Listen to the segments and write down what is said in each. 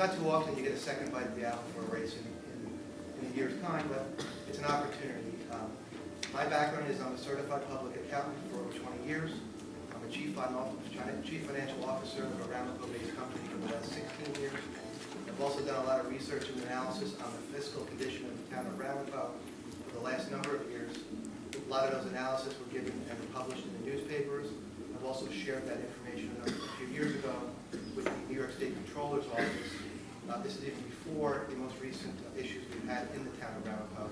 not too often you get a second bite of the apple for a race in a year's time, but it's an opportunity. My background is I'm a certified public accountant for over 20 years. I'm a chief financial officer of a Ramapo-based company for the last 16 years. I've also done a lot of research and analysis on the fiscal condition of the town of Ramapo for the last number of years. A lot of those analyses were given and published in the newspapers. I've also shared that information a few years ago with the New York State Comptroller's Office. This is even before the most recent issues we've had in the town of Ramapo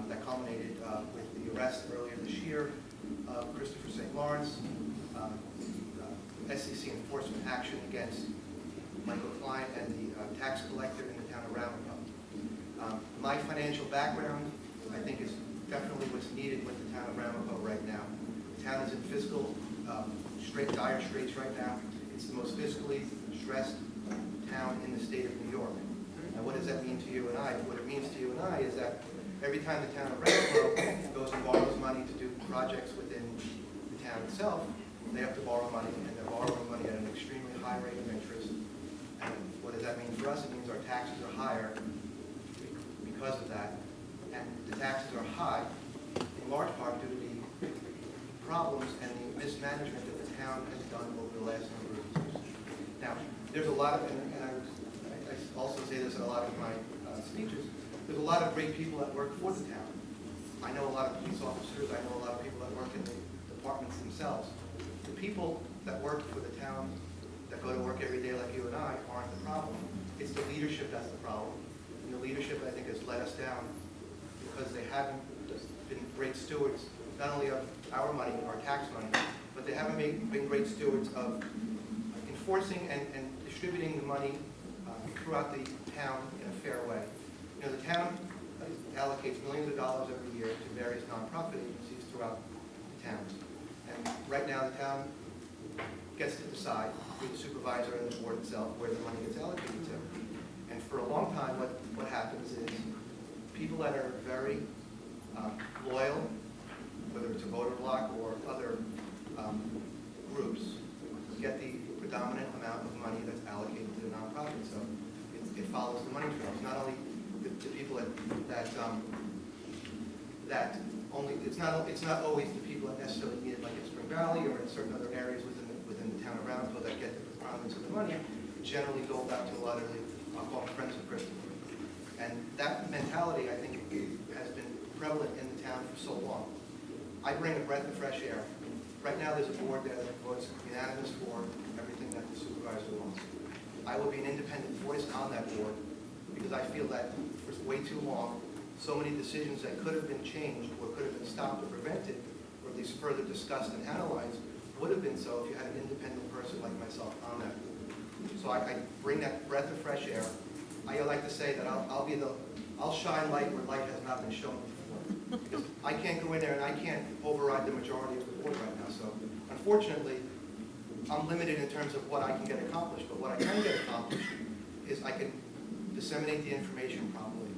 that culminated with the arrest earlier this year of Christopher St. Lawrence, SEC enforcement action against Michael Klein and the tax collector in the town of Ramapo. My financial background, I think, is definitely what's needed with the town of Ramapo right now. The town is in fiscal dire straits right now. It's the most fiscally stressed town in the state of New York. Now, what does that mean to you and I? What it means to you and I is that every time the town of Ramapo goes and borrows money to do projects within the town itself, they have to borrow money, and they're borrowing money at an extremely high rate of interest. And what does that mean for us? It means our taxes are higher because of that. And the taxes are high in large part due to the problems and the mismanagement that the town has done over the last number of years. Now, there's a lot of, and I also say this in a lot of my speeches, there's a lot of great people that work for the town. I know a lot of police officers, I know a lot of people that work in the departments themselves. The people that work for the town, that go to work every day like you and I, aren't the problem. It's the leadership that's the problem. And the leadership, I think, has let us down because they haven't been great stewards, not only of our money, our tax money, but they haven't been great stewards of enforcing and distributing the money throughout the town in a fair way. You know, the town allocates millions of dollars every year to various nonprofit agencies throughout the town. And right now the town gets to decide through the supervisor and the board itself where the money gets allocated to. And for a long time what happens is people that are very loyal, whether it's a voter bloc or other groups, get the predominant amount of money that's allocated to the nonprofit. So it follows the money trails. Not only the people that only it's not always the people that necessarily need it, like in Spring Valley or in certain other areas within the town of Ramapo that get the predominance of the money. It generally goes out to a lot of the I'll call friends of Christopher. And that mentality, I think, has been prevalent in the town for so long. I bring a breath of fresh air. Right now there's a board there that votes unanimous for everything that the supervisor wants. I will be an independent voice on that board because I feel that for way too long, so many decisions that could have been changed or could have been stopped or prevented, or at least further discussed and analyzed, would have been so if you had an independent person like myself on that board. So I bring that breath of fresh air. I like to say that I'll shine light where light has not been shown before. Because I can't go in there and I can't override the majority of the board right now. So unfortunately, I'm limited in terms of what I can get accomplished. But what I can get accomplished is I can disseminate the information properly.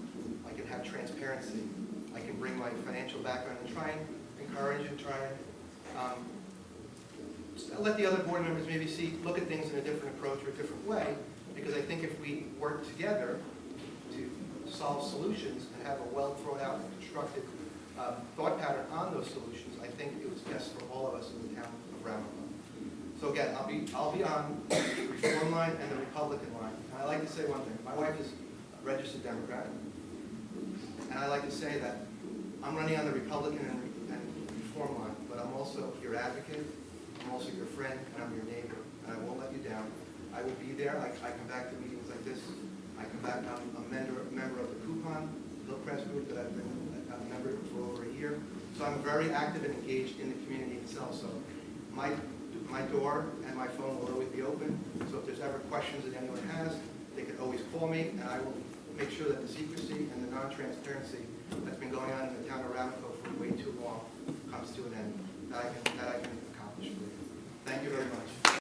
I can have transparency. I can bring my financial background and try and encourage and try and let the other board members maybe look at things in a different approach or a different way. Because I think if we work together to solve solutions and have a well thought out and constructed thought pattern on those solutions, I think it was best for all of us in the town of Ramapo. So again, I'll be on the Reform line and the Republican line. And I like to say one thing. My wife is a registered Democrat. And I like to say that I'm running on the Republican and Reform line, but I'm also your advocate, I'm also your friend, and I'm your neighbor. And I won't let you down. I will be there. I come back to meetings like this. I come back. I'm a member of the Coupon Hillcrest group that I've been a member for over a year. So I'm very active and engaged in the community itself. So my door and my phone will always be open. So if there's ever questions that anyone has, they can always call me, and I will make sure that the secrecy and the non-transparency that's been going on in the town of Ramapo for way too long comes to an end. That I can accomplish for you. Thank you very much.